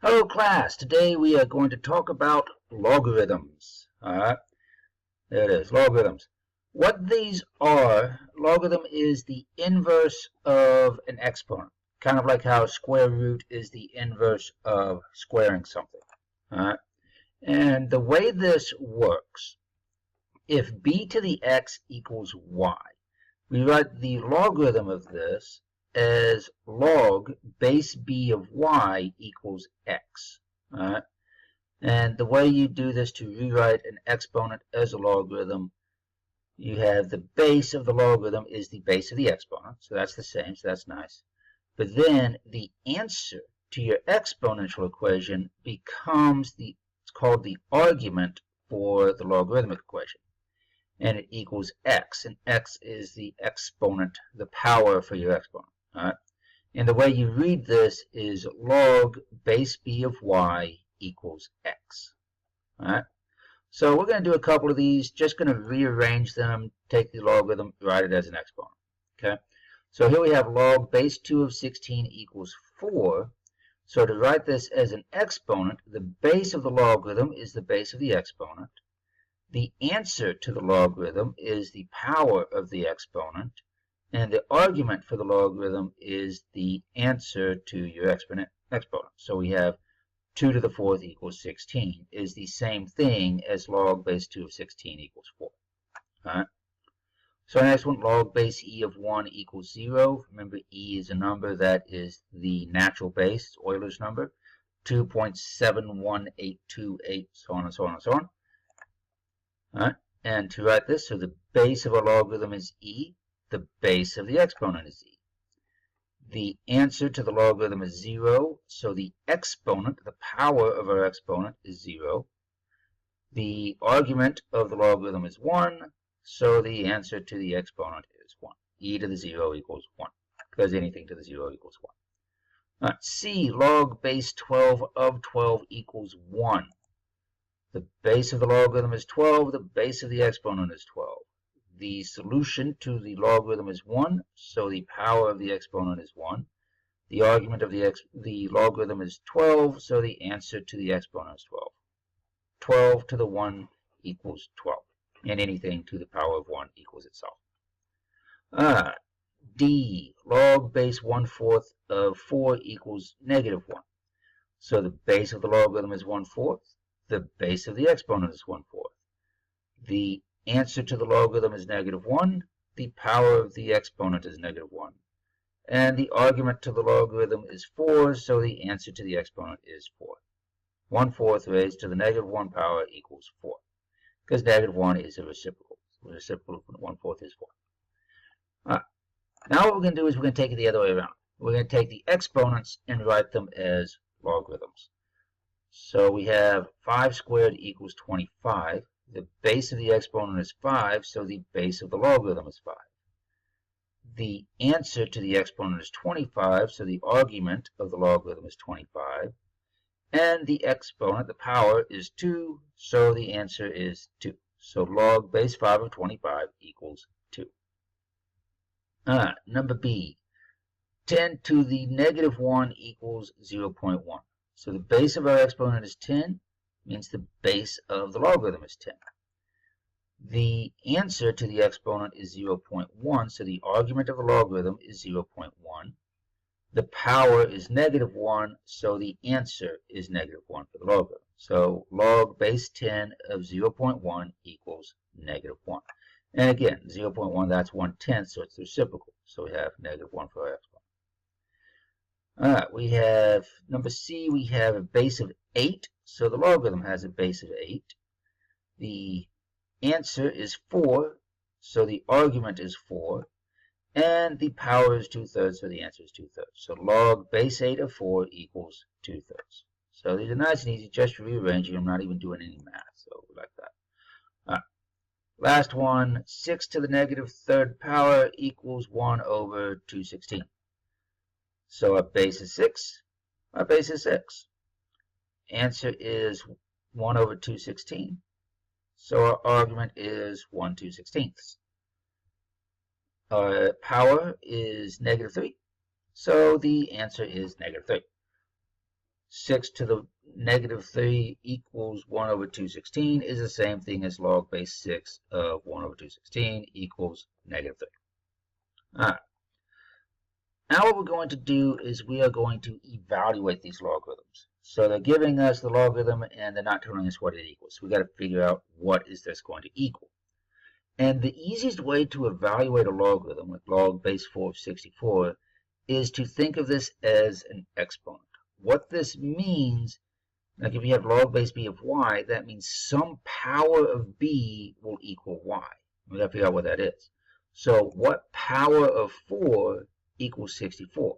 Hello class, today we are going to talk about logarithms. Alright, there it is, logarithms. What these are, logarithm is the inverse of an exponent. Kind of like how square root is the inverse of squaring something. Alright, and the way this works, if b to the x equals y, we write the logarithm of this as log base b of y equals x. All right? And the way you do this to rewrite an exponent as a logarithm, you have the base of the logarithm is the base of the exponent, so that's the same, so that's nice. But then the answer to your exponential equation becomes it's called the argument for the logarithmic equation. And it equals x, and x is the exponent, the power for your exponent. All right? And the way you read this is log base b of y equals x. All right? So we're going to do a couple of these, just going to rearrange them, take the logarithm, write it as an exponent. Okay? So here we have log base 2 of 16 equals 4. So to write this as an exponent, the base of the logarithm is the base of the exponent. The answer to the logarithm is the power of the exponent, and the argument for the logarithm is the answer to your exponent. So we have 2 to the 4th equals 16 is the same thing as log base 2 of 16 equals 4. All right? So next one, log base e of 1 equals 0. Remember, e is a number that is the natural base, it's Euler's number, 2.71828, so on and so on and so on. All right? And to write this, so the base of a logarithm is e, the base of the exponent is e. The answer to the logarithm is 0, so the exponent, the power of our exponent is 0. The argument of the logarithm is 1, so the answer to the exponent is 1. E to the 0 equals 1, because anything to the 0 equals 1. All right, C, log base 12 of 12 equals 1. The base of the logarithm is 12, the base of the exponent is 12. The solution to the logarithm is 1, so the power of the exponent is 1. The argument of the logarithm is 12, so the answer to the exponent is 12. 12 to the 1 equals 12, and anything to the power of 1 equals itself. D, log base 1/4 of 4 equals -1. So the base of the logarithm is 1/4. The base of the exponent is 1/4. The answer to the logarithm is -1. The power of the exponent is -1. And the argument to the logarithm is 4, so the answer to the exponent is 4. 1/4 raised to the -1 power equals 4. Because -1 is a reciprocal. The reciprocal of 1/4 is 4. All right. Now what we're going to do is we're going to take it the other way around. We're going to take the exponents and write them as logarithms. So we have 5 squared equals 25. The base of the exponent is 5, so the base of the logarithm is 5. The answer to the exponent is 25, so the argument of the logarithm is 25. And the exponent, the power, is 2, so the answer is 2. So log base 5 of 25 equals 2. Number B, 10 to the -1 equals 0.1. So the base of our exponent is 10, means the base of the logarithm is 10. The answer to the exponent is 0.1, so the argument of the logarithm is 0.1. The power is -1, so the answer is -1 for the logarithm. So log base 10 of 0.1 equals -1. And again, 0.1, that's 1/10, so it's the reciprocal. So we have -1 for our exponent. All right, we have number C, we have a base of 8. So the logarithm has a base of 8. The answer is 4, so the argument is 4. And the power is 2/3, so the answer is 2/3. So log base 8 of 4 equals 2/3. So these are nice and easy, just rearranging. I'm not even doing any math, so like that. All right. Last one, 6 to the -3rd power equals 1 over 2/16. So our base is 6, our base is 6. Answer is 1 over 2/16. So our argument is 1 2/16. Our power is -3. So the answer is -3. 6 to the negative 3 equals 1 over 216 is the same thing as log base 6 of 1 over 216 equals negative 3. All right. Now what we're going to do is we are going to evaluate these logarithms. So they're giving us the logarithm and they're not telling us what it equals. So we got to figure out what is this going to equal. And the easiest way to evaluate a logarithm with log base 4 of 64 is to think of this as an exponent. What this means, like if you have log base b of y, that means some power of b will equal y. We got to figure out what that is. So what power of 4 equals 64?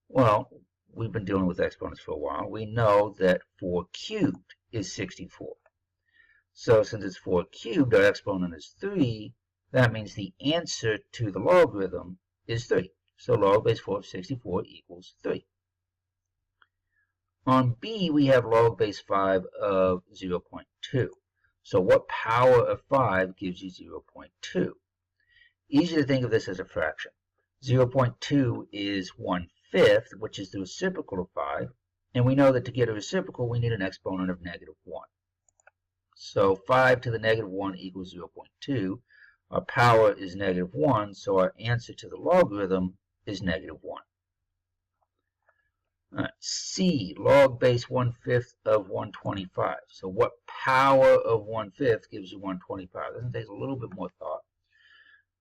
Well, we've been dealing with exponents for a while. We know that 4 cubed is 64. So since it's 4 cubed, our exponent is 3. That means the answer to the logarithm is 3. So log base 4 of 64 equals 3. On b, we have log base 5 of 0.2. So what power of 5 gives you 0.2? Easy to think of this as a fraction. 0.2 is 1/5, which is the reciprocal of 5. And we know that to get a reciprocal, we need an exponent of negative 1. So 5 to the negative 1 equals 0.2. Our power is negative 1, so our answer to the logarithm is negative 1. All right, C, log base 1/5 of 125. So what power of 1/5 gives you 125? Doesn't take a little bit more thought.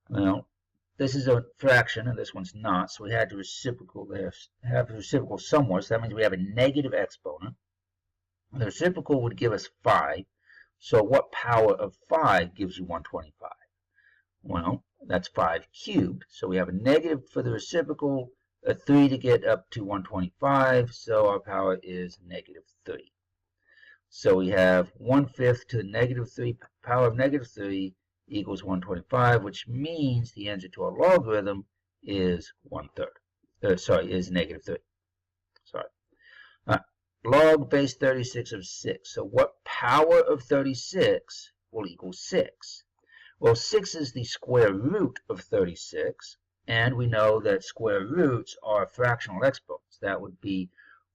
Well, this is a fraction, and this one's not, so we had to reciprocal there, have the reciprocal somewhere, so that means we have a negative exponent. The reciprocal would give us 5, so what power of 5 gives you 125? Well, that's 5 cubed, so we have a negative for the reciprocal, a 3 to get up to 125, so our power is negative 3. So we have 1/5 to the negative 3, power of negative 3 equals 125, which means the answer to our logarithm is 1/3. Is negative 3. Sorry. Log base 36 of 6. So what power of 36 will equal 6? Well, 6 is the square root of 36, and we know that square roots are fractional exponents. That would be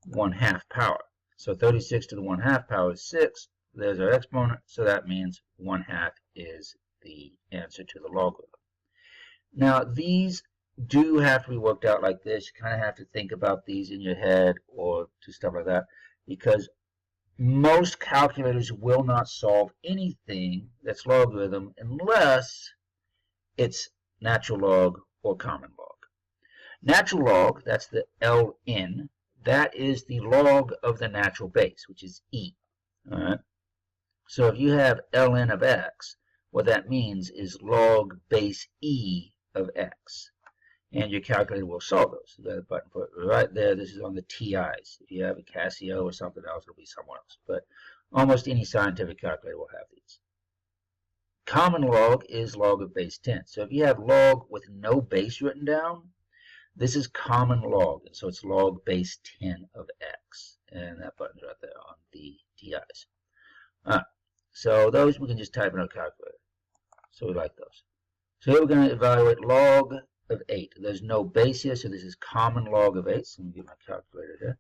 1/2 power. So 36 to the 1/2 power is 6. There's our exponent, so that means 1/2 is the answer to the logarithm. Now, these do have to be worked out like this. You kind of have to think about these in your head or do stuff like that, because most calculators will not solve anything that's logarithm unless it's natural log or common log. Natural log, that's the ln, that is the log of the natural base, which is e. All right? So if you have ln of x, what that means is log base e of x. And your calculator will solve those. You got a button for it right there. This is on the TIs. If you have a Casio or something else, it'll be somewhere else. But almost any scientific calculator will have these. Common log is log of base 10. So if you have log with no base written down, this is common log. And so it's log base 10 of x. And that button's right there on the TIs. All right. So those we can just type in our calculator. So we like those. So here we're going to evaluate log of 8. There's no base here, so this is common log of 8. So let me get my calculator here.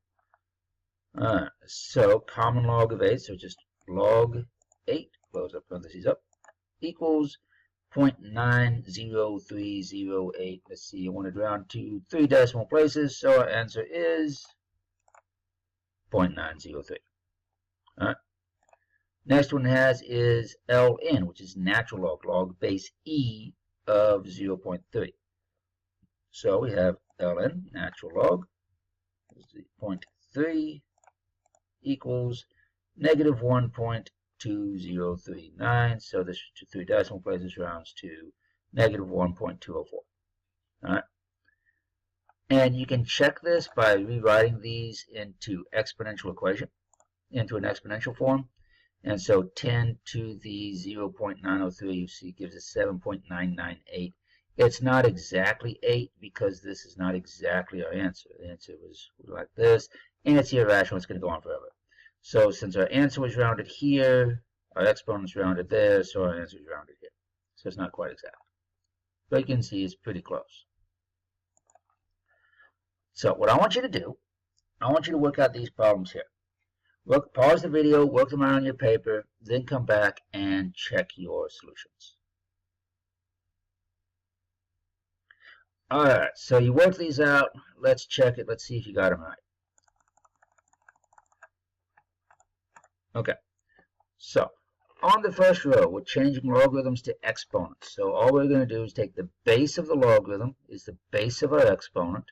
Alright, so common log of 8, so just log 8, close up parentheses up, equals 0.90308. Let's see, I want it round to 3 decimal places, so our answer is 0.903. Alright. Next one is ln, which is natural log, log base e of 0.3. So we have ln, natural log, 0.3 equals negative 1.2039. So this to 3 decimal places rounds to negative 1.204. All right. And you can check this by rewriting these into exponential equation, into an exponential form. And so 10 to the 0.903, you see, gives us 7.998. It's not exactly 8 because this is not exactly our answer. The answer was like this, and it's irrational. It's going to go on forever. So since our answer was rounded here, our exponent is rounded there, so our answer is rounded here. So it's not quite exact. But you can see it's pretty close. So what I want you to do, I want you to work out these problems here. Pause the video, work them out on your paper, then come back and check your solutions. Alright, so you work these out. Let's check it. Let's see if you got them right. Okay, so on the first row, we're changing logarithms to exponents. So all we're going to do is take the base of the logarithm is the base of our exponent.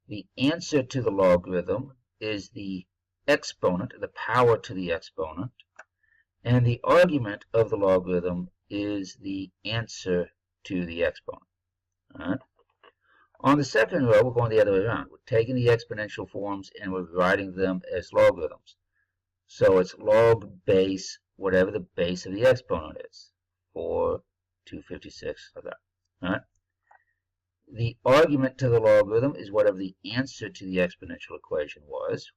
The answer to the logarithm is the exponent, the power to the exponent. And the argument of the logarithm is the answer to the exponent. All right. On the second row, we're going the other way around. We're taking the exponential forms and we're writing them as logarithms. So it's log base, whatever the base of the exponent is, 4, 256, like that. All right. The argument to the logarithm is whatever the answer to the exponential equation was.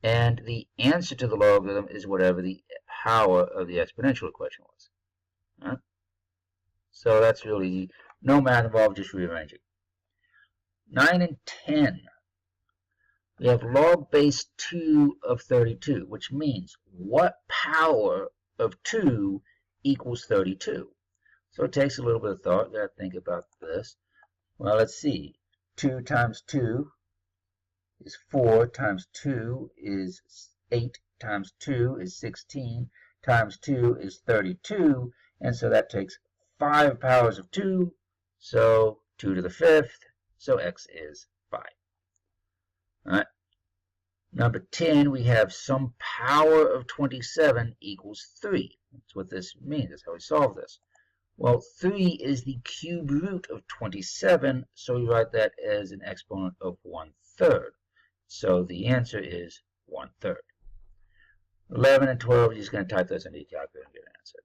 And the answer to the logarithm is whatever the power of the exponential equation was. All right. So that's really easy. No math involved, just rearranging. 9 and 10. We have log base 2 of 32, which means what power of 2 equals 32? So it takes a little bit of thought. You got to think about this. Well, let's see. 2 times 2 is 4, times 2 is 8, times 2 is 16, times 2 is 32, and so that takes 5 powers of 2, so 2 to the 5th, so x is 5. All right. Number 10, we have some power of 27 equals 3. That's what this means. That's how we solve this. Well, 3 is the cube root of 27, so we write that as an exponent of 1/3. So the answer is 1/3. 11 and 12, you're just going to type those into your calculator and get an answer.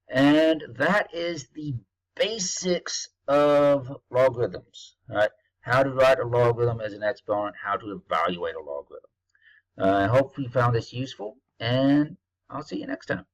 And that is the basics of logarithms. All right? How to write a logarithm as an exponent, how to evaluate a logarithm. I hope you found this useful, and I'll see you next time.